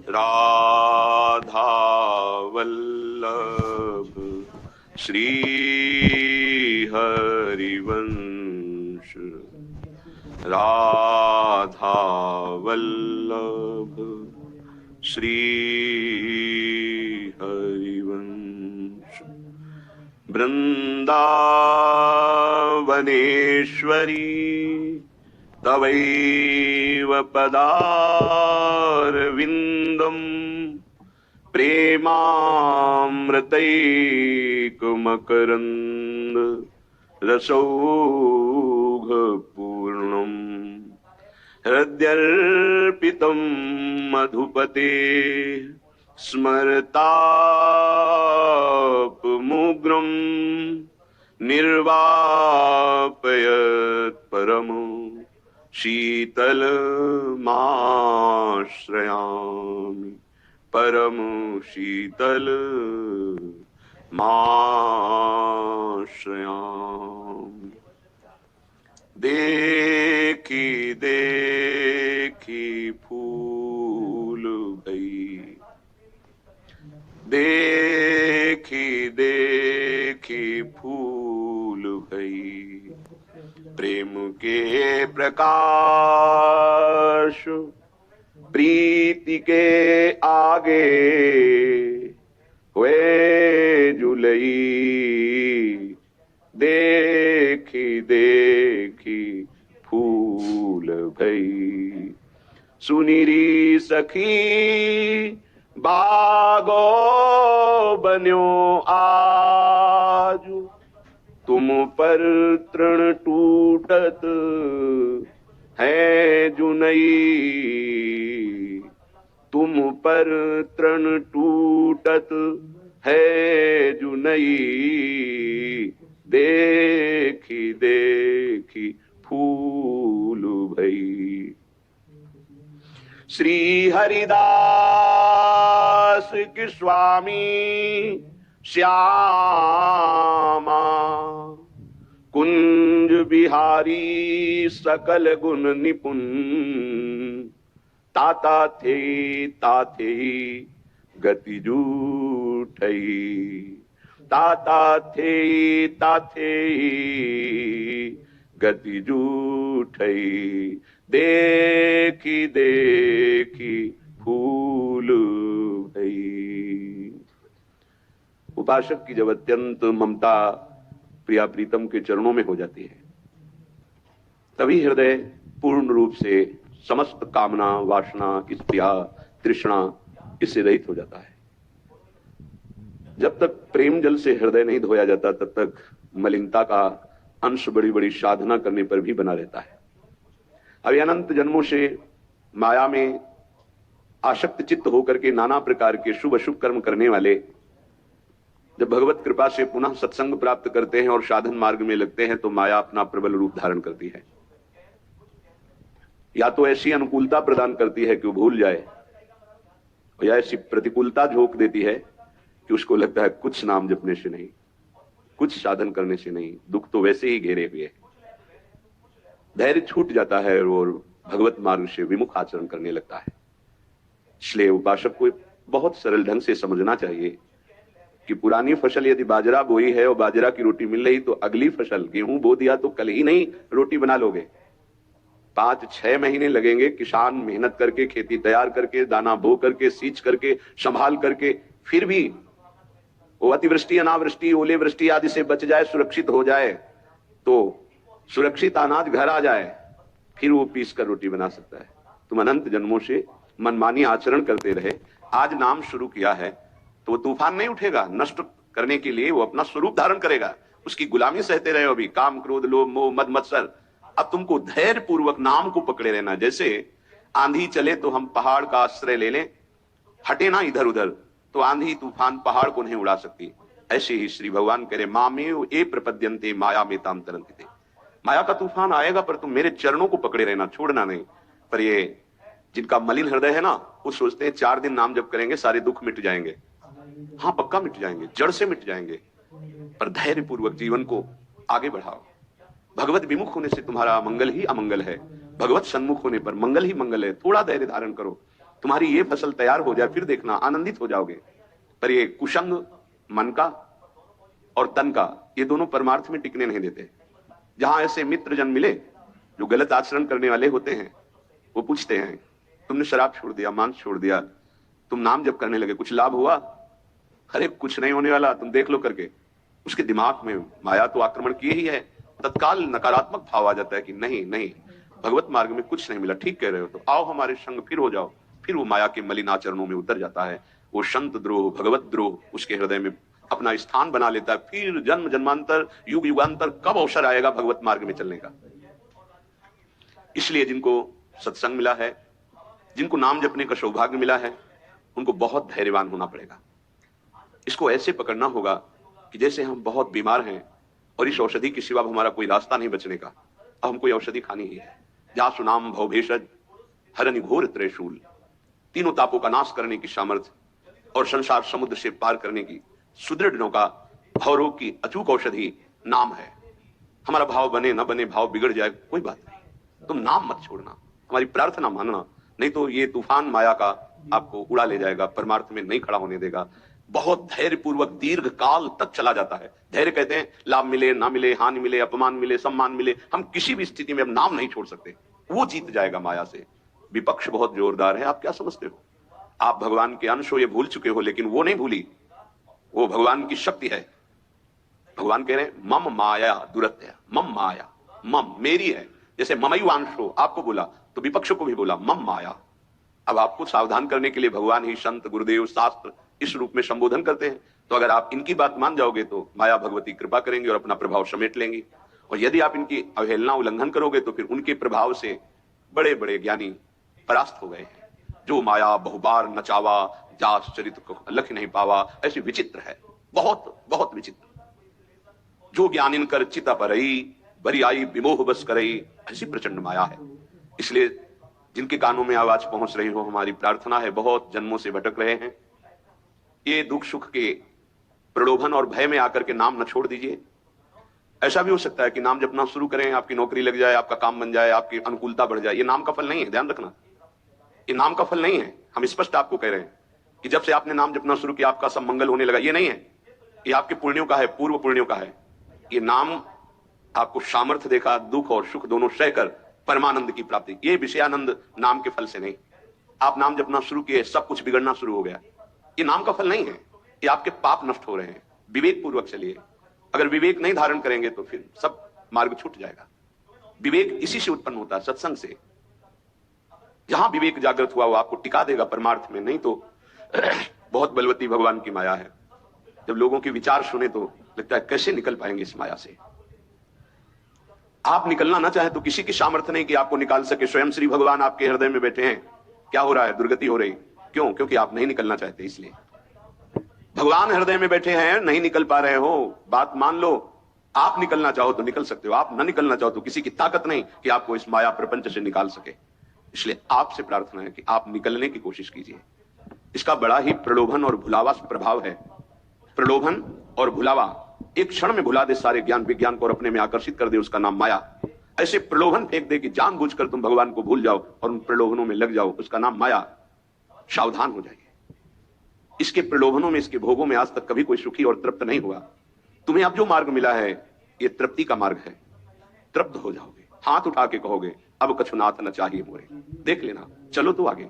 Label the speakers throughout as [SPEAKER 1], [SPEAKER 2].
[SPEAKER 1] राधा वल्लभ श्री हरिवंश, राधा वल्लभ श्री हरिवंश। वृंदावनेश्वरी तवैव पदारविन्दम् प्रेमामृतैकमकरन्द रसौघपूर्णम्। हृद्यर्पितं मधुपते स्मरतापमुग्रं निर्वापयत् परमो शीतलमाश्रयामि, परम शीतलमाश्रयामि। देखी देखी फूल भई, देखी देखी फूल भई, प्रेम के प्रकाश प्रीति के आगे हुए जुलई। देखी देखी फूल भई, सुनिरी सखी बागो बन्यो आज, तुम पर तृण टूटत है जुनई। तुम पर तृण टूटत है जुनई, देखी देखी फूल भई। श्री हरिदास की स्वामी श्यामा, कुंज बिहारी सकल गुण निपुण, ताता थे गति जूठई। ताता थे गति जूठई, देखी देखी फूल भई। उपासक की जब अत्यंत ममता प्रिया प्रीतम के चरणों में हो जाती है, तभी हृदय पूर्ण रूप से समस्त कामना, वासना, स्पृहा, तृष्णा इससे रहित हो जाता है। जब तक प्रेम जल से हृदय नहीं धोया जाता, तब तक मलिनता का अंश बड़ी बड़ी साधना करने पर भी बना रहता है। अभी अनंत जन्मों से माया में आसक्त चित्त होकर के नाना प्रकार के शुभ अशुभ कर्म करने वाले जब भगवत कृपा से पुनः सत्संग प्राप्त करते हैं और साधन मार्ग में लगते हैं, तो माया अपना प्रबल रूप धारण करती है। या तो ऐसी अनुकूलता प्रदान करती है कि वो भूल जाए, या ऐसी प्रतिकूलता झोंक देती है कि उसको लगता है कुछ नाम जपने से नहीं, कुछ साधन करने से नहीं, दुख तो वैसे ही घेरे हुए है। धैर्य छूट जाता है और भगवत मार्ग से विमुख आचरण करने लगता है। इसलिए उपासक को बहुत सरल ढंग से समझना चाहिए कि पुरानी फसल यदि बाजरा बोई है और बाजरा की रोटी मिल रही, तो अगली फसल गेहूं बो दिया तो कल ही नहीं रोटी बना लोगे। 5-6 महीने लगेंगे किसान मेहनत करके, खेती तैयार करके, दाना बो करके, सींच करके, संभाल करके, फिर भी वो अतिवृष्टि, अनावृष्टि, ओले वृष्टि आदि से बच जाए, सुरक्षित हो जाए, तो सुरक्षित अनाज घर आ जाए, फिर वो पीस कर रोटी बना सकता है। तुम अनंत जन्मों से मनमानी आचरण करते रहे, आज नाम शुरू किया है तो वो तूफान नहीं उठेगा, नष्ट करने के लिए वो अपना स्वरूप धारण करेगा। उसकी गुलामी सहते रहे अभी, काम क्रोध लोभ मोह मद मत्सर। अब तुमको धैर्य पूर्वक नाम को पकड़े रहना। जैसे आंधी चले तो हम पहाड़ का आश्रय ले लें, हटे ना इधर उधर, तो आंधी तूफान पहाड़ को नहीं उड़ा सकती। ऐसे ही श्री भगवान कह रहे, मामेव ये प्रपद्यन्ते माया में ताम तरन्ति। माया का तूफान आएगा पर तुम मेरे चरणों को पकड़े रहना, छोड़ना नहीं। पर ये जिनका मलिन हृदय है ना, वो सोचते हैं 4 दिन नाम जप करेंगे सारे दुख मिट जाएंगे। हाँ, पक्का मिट जाएंगे, जड़ से मिट जाएंगे। पर धैर्य पूर्वक जीवन को आगे बढ़ाओ। भगवत विमुख होने से तुम्हारा मंगल ही अमंगल है, भगवत सन्मुख होने पर मंगल ही मंगल है। थोड़ा धैर्य धारण करो, तुम्हारी ये फसल तैयार हो जाए, फिर देखना आनंदित हो जाओगे। पर ये कुसंग मन का और तन का, ये दोनों परमार्थ में टिकने नहीं देते। जहां ऐसे मित्र जन मिले जो गलत आचरण करने वाले होते हैं, वो पूछते हैं तुमने शराब छोड़ दिया, मांस छोड़ दिया, तुम नाम जप करने लगे, कुछ लाभ हुआ? अरे कुछ नहीं होने वाला, तुम देख लो करके। उसके दिमाग में माया तो आक्रमण किए ही है। तत्काल नकारात्मक भाव आ जाता है कि नहीं नहीं, भगवत मार्ग में कुछ नहीं मिला, ठीक कह रहे हो, तो आओ हमारे संग फिर हो जाओ। फिर वो माया के मलिन आचरणों में उतर जाता है। वो संत द्रोह, भगवत द्रोह उसके हृदय में अपना स्थान बना लेता है। फिर जन्म जन्मांतर, युग युगांतर कब अवसर आएगा भगवत मार्ग में चलने का? इसलिए जिनको सत्संग मिला है, जिनको नाम जपने का सौभाग्य मिला है, उनको बहुत धैर्यवान होना पड़ेगा। इसको ऐसे पकड़ना होगा कि जैसे हम बहुत बीमार हैं और इस औषधि के सिवा हमारा कोई रास्ता नहीं बचने का, अब हमको औषधि खानी ही है। जासु नाम भवभेषज हरनि घोर त्रिशूल, तीनों तापों का नाश करने की सामर्थ्य और संसार समुद्र से पार करने की सुदृढ़ नौका, भवरोग की अचूक औषधि नाम है। हमारा भाव बने न बने, भाव बिगड़ जाए, कोई बात नहीं, तुम नाम मत छोड़ना, हमारी प्रार्थना मानना, नहीं तो ये तूफान माया का आपको उड़ा ले जाएगा, परमार्थ में नहीं खड़ा होने देगा। बहुत धैर्य पूर्वक दीर्घ काल तक चला जाता है। धैर्य कहते हैं लाभ मिले ना मिले, हानि मिले, अपमान मिले, सम्मान मिले, हम किसी भी स्थिति में अब नाम नहीं छोड़ सकते। वो जीत जाएगा माया से। विपक्ष बहुत जोरदार है, आप क्या समझते हो? आप भगवान के अंश हो, ये भूल चुके हो, लेकिन वो नहीं भूली, वो भगवान की शक्ति है। भगवान कह रहे हैं मम माया दुरत्य, मम माया, मम मेरी है। जैसे ममयुवांश हो, आपको बोला तो विपक्ष को भी बोला मम माया। अब आपको सावधान करने के लिए भगवान ही संत, गुरुदेव, शास्त्र इस रूप में संबोधन करते हैं। तो अगर आप इनकी बात मान जाओगे तो माया भगवती कृपा करेंगे और अपना प्रभाव समेट लेंगी। और यदि आप इनकी अवहेलना, उल्लंघन करोगे तो फिर उनके प्रभाव से बड़े बड़े ज्ञानी परास्त हो गए हैं। जो माया बहुबार नचावा, जास चरित को लख नहीं पावा, ऐसी विचित्र है, बहुत बहुत विचित्र। जो ज्ञान इनकर चिता परई, बरी आई विमोह बस करई, ऐसी प्रचंड माया है। इसलिए जिनके कानों में आवाज पहुंच रही हो, हमारी प्रार्थना है, बहुत जन्मों से भटक रहे हैं, ये दुख सुख के प्रलोभन और भय में आकर के नाम न छोड़ दीजिए। ऐसा भी हो सकता है कि नाम जपना शुरू करें, आपकी नौकरी लग जाए, आपका काम बन जाए, आपकी अनुकूलता बढ़ जाए। ये नाम का फल नहीं है, ध्यान रखना, ये नाम का फल नहीं है। हम स्पष्ट आपको कह रहे हैं कि जब से आपने नाम जपना शुरू किया आपका सब मंगल होने लगा, ये नहीं है। ये आपके पुण्यों का है, पूर्व पुण्यों का है। ये नाम आपको सामर्थ्य देखा, दुख और सुख दोनों सहकर परमानंद की प्राप्ति। ये विषयानंद नाम के फल से नहीं। आप नाम जपना शुरू किए, सब कुछ बिगड़ना शुरू हो गया, ये नाम का फल नहीं है। ये आपके पाप नष्ट हो रहे हैं। विवेक पूर्वक चलिए। अगर विवेक नहीं धारण करेंगे तो फिर सब मार्ग छूट जाएगा। विवेक इसी से उत्पन्न होता है, सत्संग से। जहां विवेक जागृत हुआ वो आपको टिका देगा परमार्थ में, नहीं तो बहुत बलवती भगवान की माया है। जब लोगों के विचार सुने तो लगता है कैसे निकल पाएंगे इस माया से। आप निकलना ना चाहे तो किसी की सामर्थ्य नहीं कि आपको निकाल सके। स्वयं श्री भगवान आपके हृदय में बैठे हैं। क्या हो रहा है? दुर्गति हो रही। क्यों? क्योंकि आप नहीं निकलना चाहते। इसलिए भगवान हृदय में बैठे हैं, नहीं निकल पा रहे हो, बात मान लो। आप निकलना चाहो तो निकल सकते हो, आप न निकलना चाहो तो किसी की ताकत नहीं कि आपको इस माया प्रपंच से निकाल सके। इसलिए आपसे प्रार्थना है कि आप निकलने की कोशिश कीजिए। इसका बड़ा ही प्रलोभन और भुलावा प्रभाव है। प्रलोभन और भुलावा एक क्षण में भुला दे सारे ज्ञान विज्ञान को और अपने में आकर्षित कर दे, उसका नाम माया। ऐसे प्रलोभन फेंक दे कि जानबूझकर तुम भगवान को भूल जाओ और उन प्रलोभनों में लग जाओ, उसका नाम माया। सावधान हो जाइए। इसके प्रलोभनों में, इसके भोगों में आज तक कभी कोई सुखी और तृप्त नहीं हुआ। तुम्हें अब जो मार्ग मिला है ये तृप्ति का मार्ग है। तृप्त हो जाओगे, हाथ उठा के कहोगे अब कछुनाथ न चाहिए मोरे। देख लेना, चलो तो आगे।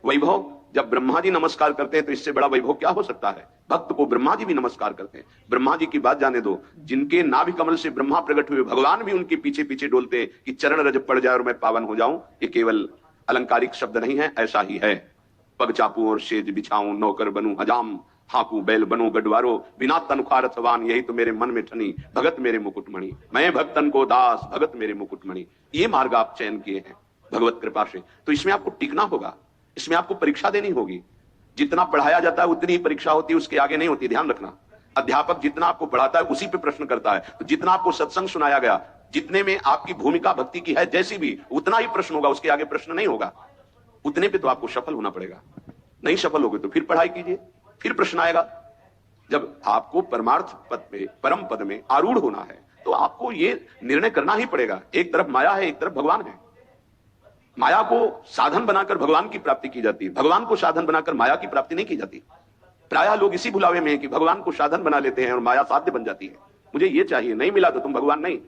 [SPEAKER 1] वैभव, जब ब्रह्मा जी नमस्कार करते हैं तो इससे बड़ा वैभव क्या हो सकता है? भक्त को ब्रह्मा जी भी नमस्कार करते हैं। ब्रह्मा जी की बात जाने दो, जिनके नाभि कमल से ब्रह्मा प्रकट हुए, भगवान भी उनके पीछे पीछे डोलते कि चरण रज पड़ जाए और मैं पावन हो जाऊं। ये केवल अलंकारिक शब्द नहीं है, ऐसा ही है। पग चापू और सेज बिछाऊं, नौकर बनूं हजाम, हाकू बैल बनो गडवारो, बिना तनख्वाह रथवान, यही तो मेरे मन में ठनी, भगत मेरे मुकुटमणि। मैं भक्तन को दास, भगत मेरे मुकुटमणि। ये मार्ग आप चयन किए हैं भगवत कृपा से, तो इसमें आपको टिकना होगा, इसमें आपको परीक्षा देनी होगी। जितना पढ़ाया जाता है उतनी ही परीक्षा होती है, उसके आगे नहीं होती, ध्यान रखना। अध्यापक जितना आपको पढ़ाता है उसी पे प्रश्न करता है। तो जितना आपको सत्संग सुनाया गया, जितने में आपकी भूमिका भक्ति की है जैसी भी, उतना ही प्रश्न होगा, उसके आगे प्रश्न नहीं होगा। उतने पे तो आपको सफल होना पड़ेगा। नहीं सफल होगे तो फिर पढ़ाई कीजिए, फिर प्रश्न आएगा। जब आपको परमार्थ पद पे, परम पद में आरूढ़ होना है तो आपको ये निर्णय करना ही पड़ेगा। एक तरफ माया है, एक तरफ भगवान है। माया को साधन बनाकर भगवान की प्राप्ति की जाती है, भगवान को साधन बनाकर माया की प्राप्ति नहीं की जाती। प्रायः लोग इसी भुलावे में हैं कि भगवान को साधन बना लेते हैं और माया साध्य बन जाती है। मुझे ये चाहिए, नहीं मिला तो तुम भगवान नहीं।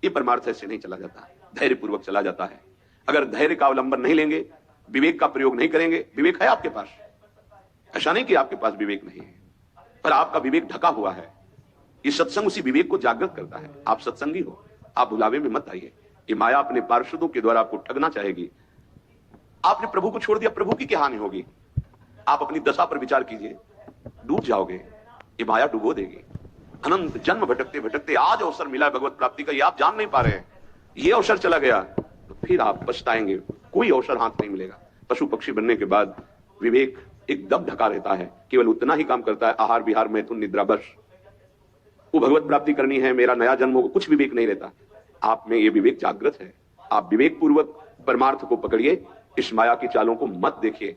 [SPEAKER 1] ये परमार्थ ऐसे नहीं चला जाता, धैर्यपूर्वक चला जाता है। अगर धैर्य का अवलंबन नहीं लेंगे, विवेक का प्रयोग नहीं करेंगे, विवेक है आपके पास, ऐसा नहीं कि आपके पास विवेक नहीं है, पर आपका विवेक ढका हुआ है। ये सत्संग उसी विवेक को जागृत करता है। आप सत्संगी हो, आप भुलावे में मत आइए। ये माया अपने पार्षदों के द्वारा आपको ठगना चाहेगी। आपने प्रभु को छोड़ दिया, प्रभु की क्या हानि होगी? आप अपनी दशा पर विचार कीजिए, डूब जाओगे। ये माया डुबो देगी। अनंत जन्म भटकते भटकते आज अवसर मिला भगवत प्राप्ति का, ये आप जान नहीं पा रहे हैं। ये अवसर चला गया तो फिर आप पछताएंगे। कोई अवसर हाथ नहीं मिलेगा। पशु पक्षी बनने के बाद विवेक एकदम ढका रहता है, केवल उतना ही काम करता है, आहार विहार मैथुन निद्रा, बस। वो भगवत प्राप्ति करनी है, मेरा नया जन्म होगा, कुछ विवेक नहीं रहता। आप में ये विवेक जागृत है। आप विवेक पूर्वक परमार्थ को पकड़िए, इस माया की चालों को मत देखिए।